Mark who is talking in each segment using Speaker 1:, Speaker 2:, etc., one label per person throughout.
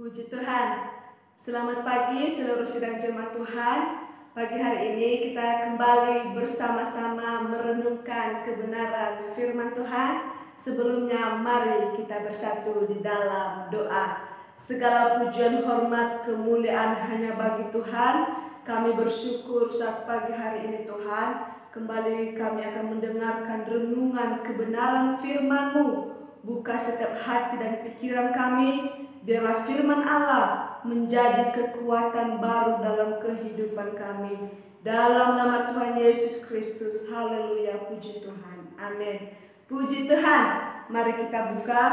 Speaker 1: Puji Tuhan. Selamat pagi seluruh sidang jemaat Tuhan. Pagi hari ini kita kembali bersama-sama merenungkan kebenaran firman Tuhan. Sebelumnya mari kita bersatu di dalam doa. Segala pujian, hormat, kemuliaan hanya bagi Tuhan. Kami bersyukur saat pagi hari ini Tuhan, kembali kami akan mendengarkan renungan kebenaran firman-Mu. Buka setiap hati dan pikiran kami, biarlah firman Allah menjadi kekuatan baru dalam kehidupan kami. Dalam nama Tuhan Yesus Kristus, haleluya, puji Tuhan, amin. Puji Tuhan, mari kita buka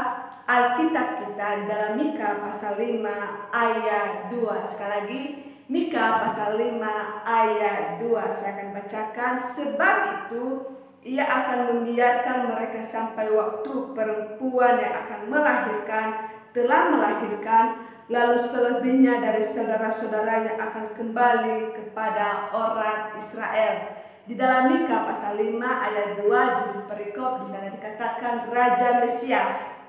Speaker 1: Alkitab kita di dalam Mika pasal 5 ayat 2. Sekali lagi, Mika pasal 5 ayat 2. Saya akan bacakan. Sebab itu Ia akan membiarkan mereka sampai waktu perempuan yang akan melahirkan telah melahirkan, lalu selebihnya dari saudara-saudaranya akan kembali kepada orang Israel. Di dalam Mika pasal 5 ayat 2 judul perikop di sana dikatakan Raja Mesias.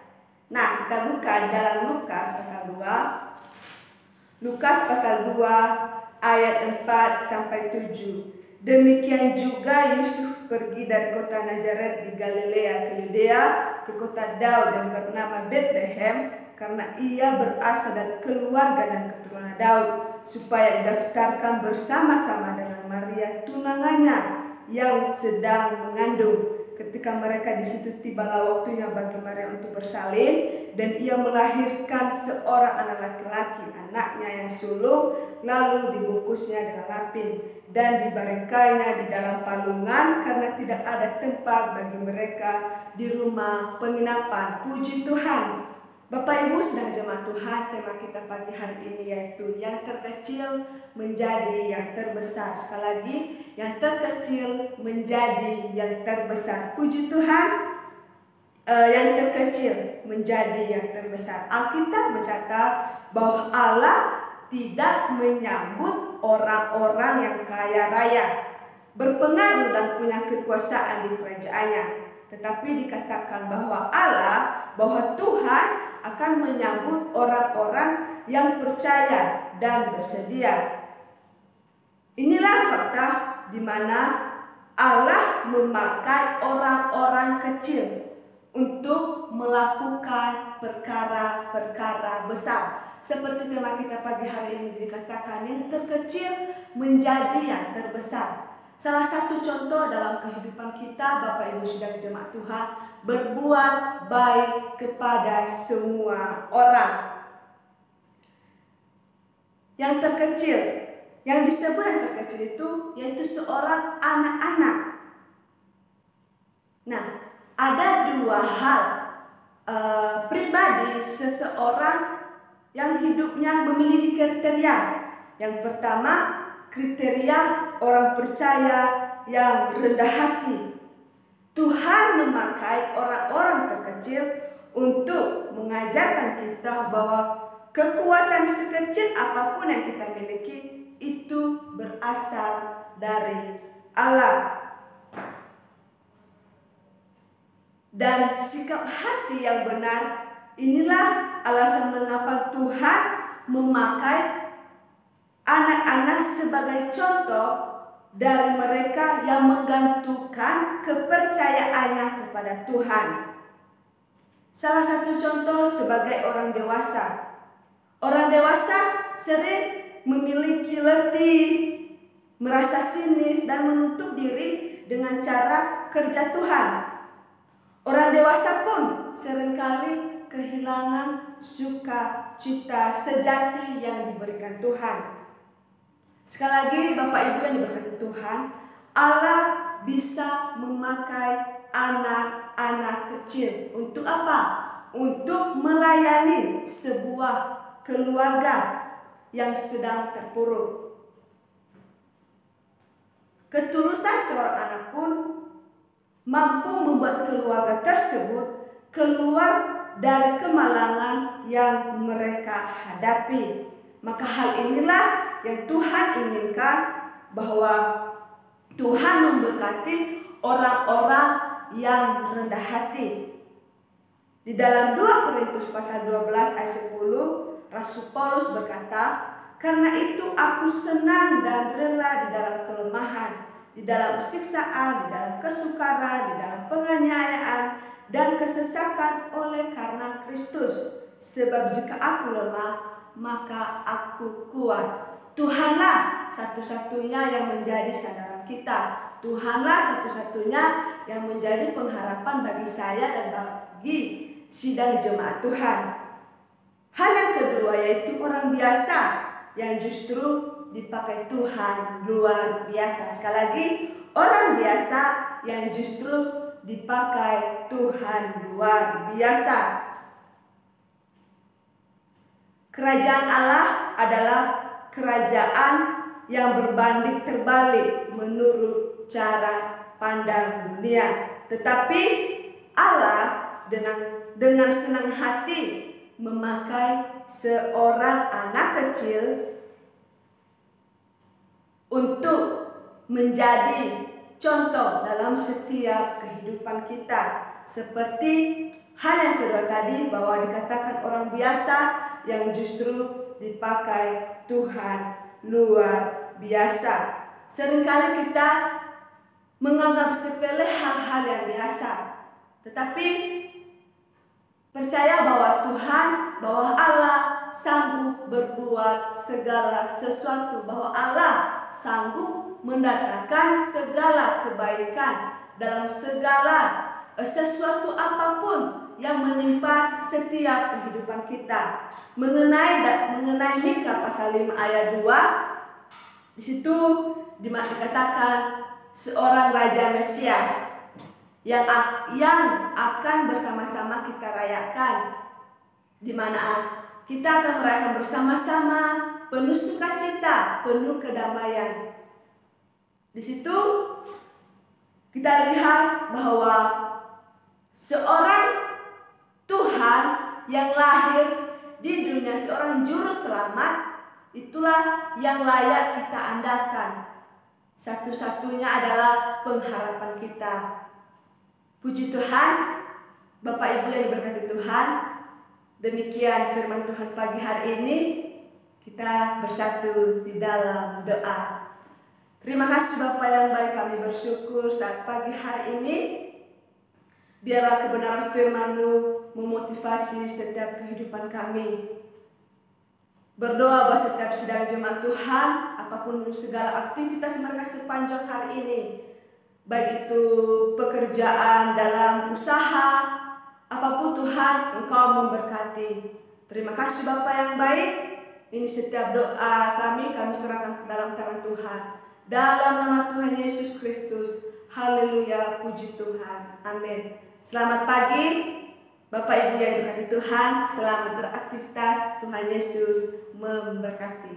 Speaker 1: Nah, kita buka dalam Lukas pasal 2. Lukas pasal 2 ayat 4 sampai 7. Demikian juga Yusuf pergi dari kota Nazaret di Galilea ke Yudea, ke kota Daud yang bernama Bethlehem, karena ia berasal dari keluarga dan keturunan Daud, supaya didaftarkan bersama-sama dengan Maria tunangannya yang sedang mengandung. Ketika mereka di situ, tibalah waktunya bagi Maria untuk bersalin, dan ia melahirkan seorang anak laki-laki, anaknya yang sulung, lalu dibungkusnya dengan lapin dan dibaringkannya di dalam palungan karena tidak ada tempat bagi mereka di rumah penginapan. Puji Tuhan. Bapak Ibu sedang jemaat Tuhan, tema kita pagi hari ini yaitu yang terkecil menjadi yang terbesar. Sekali lagi, yang terkecil menjadi yang terbesar. Puji Tuhan, yang terkecil menjadi yang terbesar. Alkitab mencatat bahwa Allah tidak menyambut orang-orang yang kaya raya, berpengaruh dan punya kekuasaan di kerajaannya. Tetapi dikatakan bahwa Tuhan akan menyambut orang-orang yang percaya dan bersedia. Inilah fakta di mana Allah memakai orang-orang kecil untuk melakukan perkara-perkara besar. Seperti tema kita pagi hari ini dikatakan yang terkecil menjadi yang terbesar. Salah satu contoh dalam kehidupan kita, Bapak Ibu sedang jemaat Tuhan, berbuat baik kepada semua orang. Yang terkecil, yang disebut yang terkecil itu yaitu seorang anak-anak. Nah, ada dua hal pribadi seseorang yang hidupnya memiliki kriteria. Yang pertama, kriteria orang percaya yang rendah hati. Tuhan memakai orang-orang terkecil untuk mengajarkan kita bahwa kekuatan sekecil apapun yang kita miliki itu berasal dari Allah. Dan sikap hati yang benar, inilah alasan mengapa Tuhan memakai anak-anak sebagai contoh dari mereka yang menggantungkan kepercayaannya kepada Tuhan. Salah satu contoh sebagai orang dewasa. Orang dewasa sering memiliki letih, merasa sinis dan menutup diri dengan cara kerja Tuhan. Orang dewasa pun seringkali kehilangan sukacita sejati yang diberikan Tuhan. Sekali lagi Bapak Ibu yang diberkati Tuhan, Allah bisa memakai anak-anak kecil untuk apa? Untuk melayani sebuah keluarga yang sedang terpuruk. Ketulusan seorang anak pun mampu membuat keluarga tersebut keluar dari kemalangan yang mereka hadapi. Maka hal inilah yang Tuhan inginkan, bahwa Tuhan memberkati orang-orang yang rendah hati. Di dalam 2 Korintus pasal 12 ayat 10, Rasul Paulus berkata, "Karena itu aku senang dan rela di dalam kelemahan, di dalam siksaan, di dalam kesukaran, di dalam penganiayaan dan kesesakan oleh karena Kristus. Sebab jika aku lemah, maka aku kuat." Tuhanlah satu-satunya yang menjadi sandaran kita. Tuhanlah satu-satunya yang menjadi pengharapan bagi saya dan bagi sidang jemaat Tuhan. Hal yang kedua yaitu orang biasa yang justru dipakai Tuhan luar biasa. Sekali lagi, orang biasa yang justru dipakai Tuhan luar biasa. Kerajaan Allah adalah kerajaan yang berbanding terbalik menurut cara pandang dunia. Tetapi Allah dengan senang hati memakai seorang anak kecil untuk menjadi contoh dalam setiap kehidupan kita. Seperti hal yang kedua tadi, bahwa dikatakan orang biasa yang justru dipakai Tuhan luar biasa. Seringkali kita menganggap sepele hal-hal yang biasa, tetapi percaya bahwa Tuhan, bahwa Allah sanggup berbuat segala sesuatu, bahwa Allah sanggup mendatangkan segala kebaikan dalam segala sesuatu apapun yang menimpa setiap kehidupan kita. Mengenai Mika pasal 5 ayat 2, di situ dikatakan seorang Raja Mesias yang akan bersama-sama kita rayakan, di mana kita akan merayakan bersama-sama, penuh sukacita, penuh kedamaian. Di situ kita lihat bahwa seorang Tuhan yang lahir di dunia, seorang juru selamat, itulah yang layak kita andalkan. Satu-satunya adalah pengharapan kita. Puji Tuhan, Bapak Ibu yang diberkati Tuhan. Demikian firman Tuhan pagi hari ini. Kita bersatu di dalam doa. Terima kasih Bapak yang baik, kami bersyukur saat pagi hari ini. Biarlah kebenaran firman-Mu memotivasi setiap kehidupan kami. Berdoa bahwa setiap sidang jemaat Tuhan, apapun segala aktivitas mereka sepanjang hari ini, baik itu pekerjaan, dalam usaha, apapun Tuhan, Engkau memberkati. Terima kasih Bapa yang baik. Ini setiap doa kami serahkan ke dalam tangan Tuhan. Dalam nama Tuhan Yesus Kristus. Haleluya, puji Tuhan. Amin. Selamat pagi Bapak Ibu yang diberkati Tuhan. Selamat beraktivitas. Tuhan Yesus memberkati.